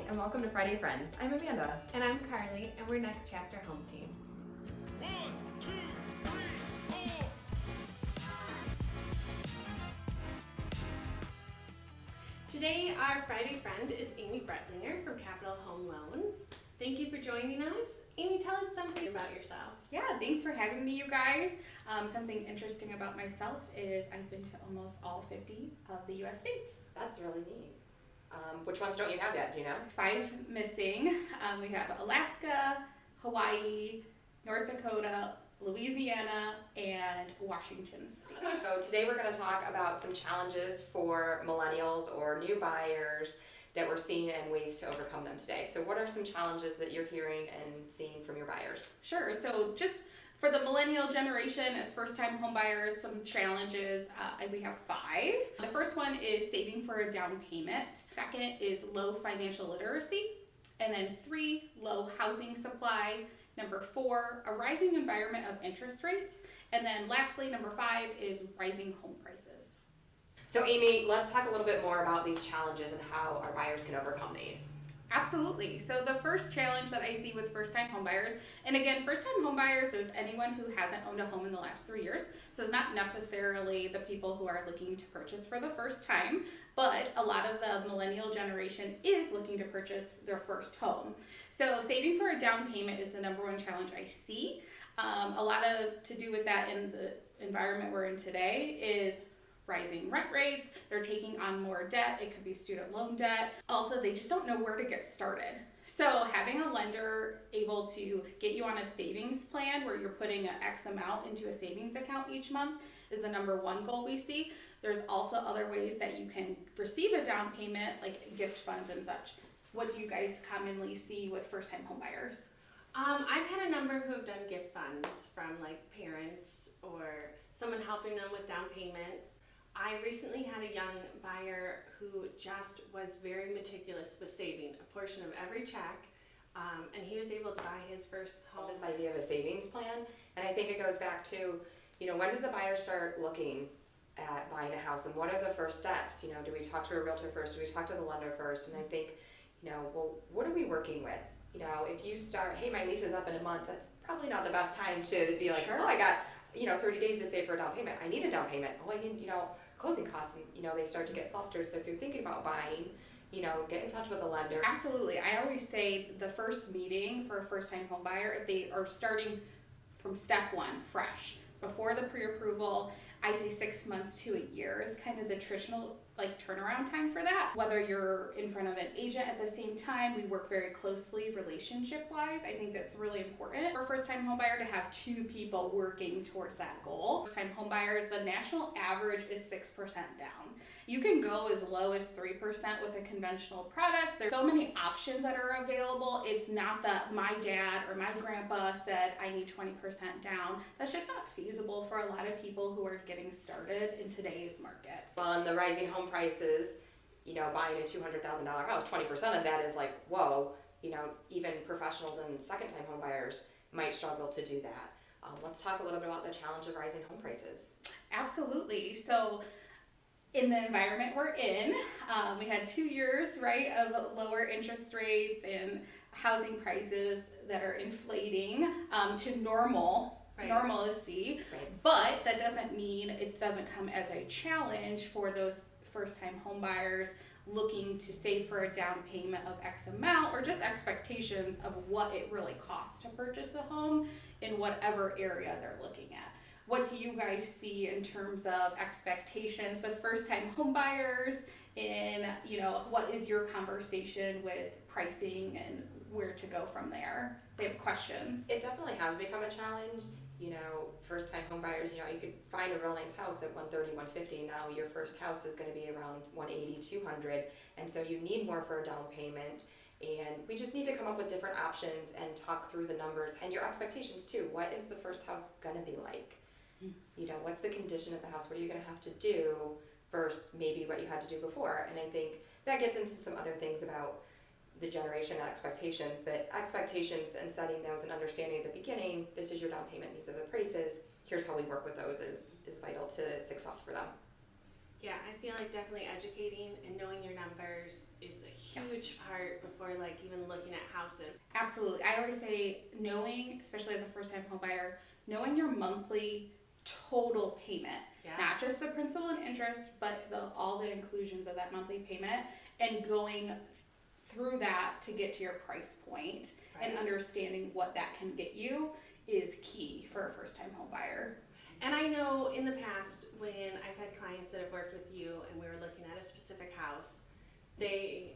and welcome to Friday Friends. I'm Amanda. And I'm Carli, and we're Next Chapter Home Team. 1, 2, 3, 4. Today, our Friday friend is Amy Brentlinger from Capital Home Loans. Thank you for joining us. Amy, tell us something about yourself. Yeah, thanks for having me, you guys. Something interesting about myself is I've been to almost all 50 of the U.S. states. That's really neat. Which ones don't you have yet? Do you know? 5 missing. We have Alaska, Hawaii, North Dakota, Louisiana, and Washington State. So today we're going to talk about some challenges for millennials or new buyers that we're seeing and ways to overcome them today. So what are some challenges that you're hearing and seeing from your buyers? Sure. So just for the millennial generation as first-time home buyers, some challenges, we have 5. The first one is saving for a down payment. Second is low financial literacy. And then 3, low housing supply. Number 4, a rising environment of interest rates. And then lastly, number 5 is rising home prices. So Amy, let's talk a little bit more about these challenges and how our buyers can overcome these. Absolutely. So the first challenge that I see with first-time homebuyers, and again, first-time homebuyers is anyone who hasn't owned a home in the last 3 years. So it's not necessarily the people who are looking to purchase for the first time, but a lot of the millennial generation is looking to purchase their first home. So saving for a down payment is the number one challenge I see. A lot of to do with that in the environment we're in today is rising rent rates. They're taking on more debt. It could be student loan debt. Also, they just don't know where to get started. So having a lender able to get you on a savings plan where you're putting an X amount into a savings account each month is the number one goal we see. There's also other ways that you can receive a down payment, like gift funds and such. What do you guys commonly see with first-time home buyers? I've had a number who have done gift funds from like parents or someone helping them with down payments. I recently had a young buyer who just was very meticulous with saving a portion of every check, and he was able to buy his first home. This idea of a savings plan, and I think it goes back to, when does the buyer start looking at buying a house and what are the first steps? Do we talk to a realtor first? Do we talk to the lender first? And I think, well, what are we working with? If you start, hey, my lease is up in a month, that's probably not the best time to be like, Sure. Oh, I got, 30 days to save for a down payment. I need a down payment. Oh, I need, closing costs, and they start to get flustered. So if you're thinking about buying, get in touch with a lender. Absolutely. I always say the first meeting for a first-time home buyer, if they are starting from step 1, fresh, before the pre-approval, I say 6 months to a year is kind of the traditional turnaround time for that. Whether you're in front of an agent at the same time, we work very closely relationship-wise. I think that's really important for a first-time home buyer to have 2 people working towards that goal. First-time home buyers, the national average is 6% down. You can go as low as 3% with a conventional product. There's so many options that are available. It's not that my dad or my grandpa said I need 20% down. That's just not feasible for a lot of people who are getting started in today's market. On the rising home prices, buying a $200,000 house, 20% of that is like, whoa, even professionals and second-time home buyers might struggle to do that. Let's talk a little bit about the challenge of rising home prices. Absolutely. So in the environment we're in, we had 2 years, right, of lower interest rates and housing prices that are inflating to normalcy. Right. But that doesn't mean it doesn't come as a challenge for those first-time home buyers looking to save for a down payment of X amount or just expectations of what it really costs to purchase a home in whatever area they're looking at. What do you guys see in terms of expectations with first-time home buyers and, what is your conversation with pricing and where to go from there? They have questions. It definitely has become a challenge. First-time home buyers, you could find a real nice house at $130, $150. Now your first house is going to be around $180, $200, and so you need more for a down payment. And we just need to come up with different options and talk through the numbers and your expectations too. What is the first house going to be like? What's the condition of the house? What are you going to have to do versus maybe what you had to do before? And I think that gets into some other things about the generation and expectations, and setting those and understanding at the beginning, this is your down payment, these are the prices, here's how we work with those is vital to success for them. Yeah, I feel like definitely educating and knowing your numbers is a huge part before like even looking at houses. Absolutely. I always say knowing, especially as a first-time home buyer, knowing your monthly total payment, Yeah. not just the principal and interest, but all the inclusions of that monthly payment, and going through that to get to your price point and Right. understanding what that can get you is key for a first-time home buyer. And I know in the past when I've had clients that have worked with you and we were looking at a specific house, they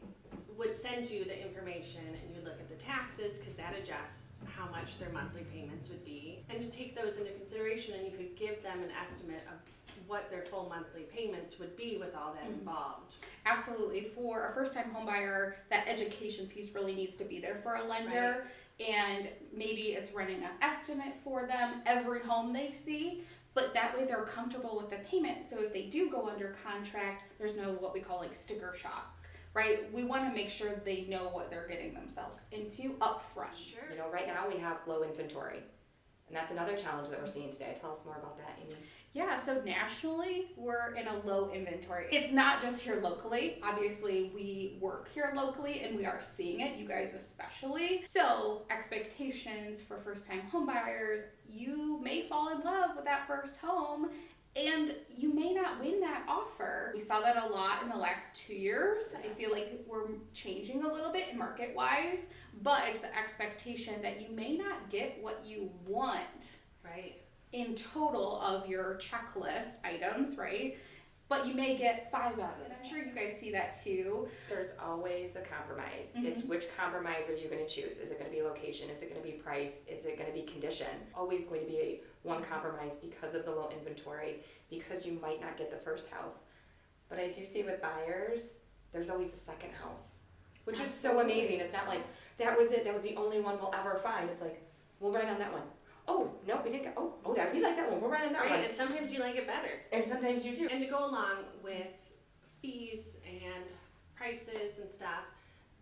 would send you the information and you look at the taxes because that adjusts how much their monthly payments would be. And you take those into consideration and you could give them an estimate of what their full monthly payments would be with all that involved. Absolutely. For a first-time home buyer, that education piece really needs to be there for a lender. And maybe it's running an estimate for them every home they see, but that way they're comfortable with the payment. So if they do go under contract, there's no what we call like sticker shock, right? We want to make sure they know what they're getting themselves into up front. Sure. You know, right now we have low inventory. And that's another challenge that we're seeing today. Tell us more about that, Amy. Yeah, so nationally, we're in a low inventory. It's not just here locally. Obviously, we work here locally and we are seeing it, you guys especially. So, expectations for first-time home buyers, you may fall in love with that first home and you may not win that offer. We saw that a lot in the last 2 years. I feel like we're changing a little bit market-wise, but it's an expectation that you may not get what you want. Right. In total of your checklist items, right? But you may get 5 out of it. I'm sure you guys see that too. There's always a compromise. Mhm. It's which compromise are you going to choose? Is it going to be location? Is it going to be price? Is it going to be condition? Always going to be one compromise because of the low inventory, because you might not get the first house. But I do see with buyers, there's always a second house, which is so amazing. It's not like, that was it, that was the only one we'll ever find. It's like, we'll write on that one. Oh, no, we didn't get, oh, that, we like that one, we'll write on that Right. one. And sometimes you like it better. And sometimes you do. And to go along with fees and prices and stuff,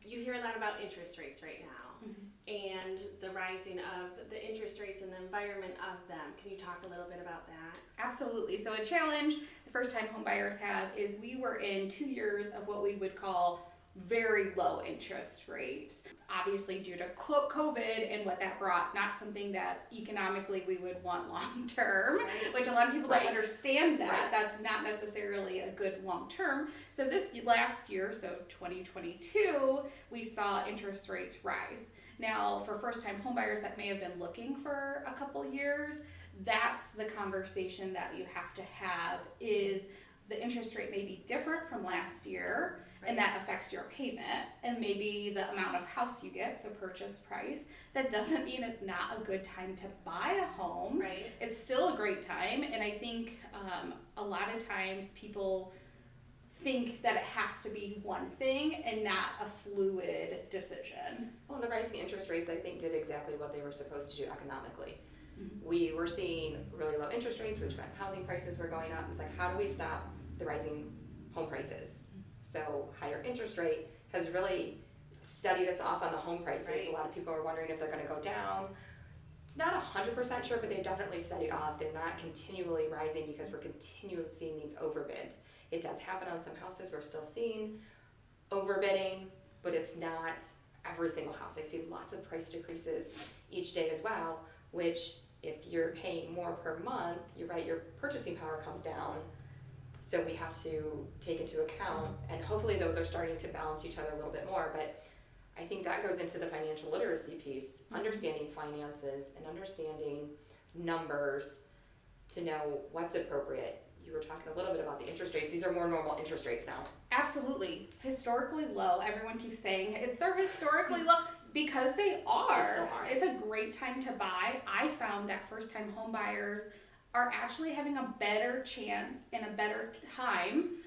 you hear a lot about interest rates right now and the rising of the interest rates and the environment of them. Can you talk a little bit about that? Absolutely. So a challenge the first-time home buyers have is we were in 2 years of what we would call very low interest rates. Obviously due to COVID and what that brought, not something that economically we would want long term, Right. which a lot of people don't Right. understand that. Right. That's not necessarily a good long term. So this last year, so 2022, we saw interest rates rise. Now for first time home buyers that may have been looking for a couple years, that's the conversation that you have to have is the interest rate may be different from last year. And that affects your payment and maybe the amount of house you get, so purchase price. That doesn't mean it's not a good time to buy a home. Right. It's still a great time, and I think a lot of times people think that it has to be one thing and not a fluid decision. Well, the rising interest rates, I think, did exactly what they were supposed to do economically. Mhm. We were seeing really low interest rates, which meant housing prices were going up. It's like, how do we stop the rising home prices? So higher interest rate has really steadied us off on the home prices. Right. A lot of people are wondering if they're going to go down. It's not 100% sure, but they've definitely steadied off. They're not continually rising because we're continually seeing these overbids. It does happen on some houses. We're still seeing overbidding, but it's not every single house. I see lots of price decreases each day as well, which if you're paying more per month, you're right, your purchasing power comes down. So we have to take into account, and hopefully those are starting to balance each other a little bit more, but I think that goes into the financial literacy piece, understanding finances and understanding numbers to know what's appropriate. You were talking a little bit about the interest rates. These are more normal interest rates now. Absolutely. Historically low. Everyone keeps saying they're historically low because they are. They still are. It's a great time to buy. I found that first time home buyers are actually having a better chance and a better time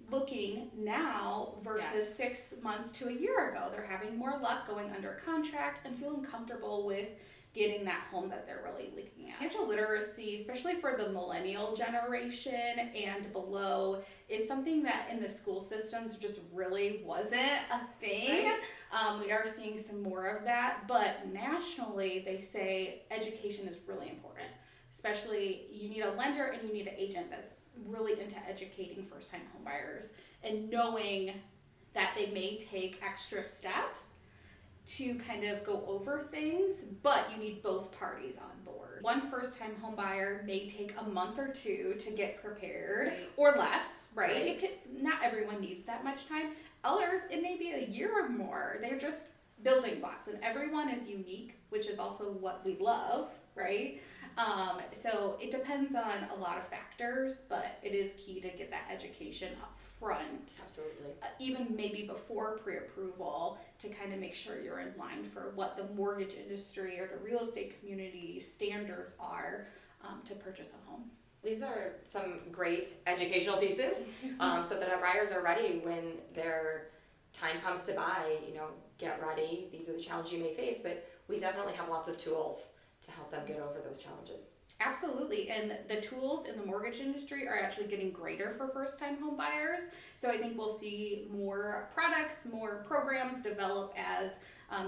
looking now versus Yes. 6 months to a year ago. They're having more luck going under contract and feeling comfortable with getting that home that they're really looking at. Financial literacy, especially for the millennial generation and below, is something that in the school systems just really wasn't a thing. Right. We are seeing some more of that, but nationally they say education is really important. Especially you need a lender and you need an agent that's really into educating first-time homebuyers and knowing that they may take extra steps to kind of go over things, but you need both parties on board. One first-time home buyer may take a month or two to get prepared, Right. or less, right? Right. It could, not everyone needs that much time. Others, it may be a year or more. They're just building blocks, and everyone is unique, which is also what we love, right? So it depends on a lot of factors, but it is key to get that education up front, Absolutely. even maybe before pre-approval, to kind of make sure you're in line for what the mortgage industry or the real estate community standards are to purchase a home. These are some great educational pieces, so that our buyers are ready when their time comes to buy. You know, get ready. These are the challenges you may face, but we definitely have lots of tools to help them get over those challenges. Absolutely, and the tools in the mortgage industry are actually getting greater for first-time home buyers. So I think we'll see more products, more programs develop as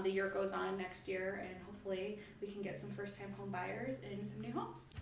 the year goes on next year, and hopefully we can get some first-time home buyers in some new homes.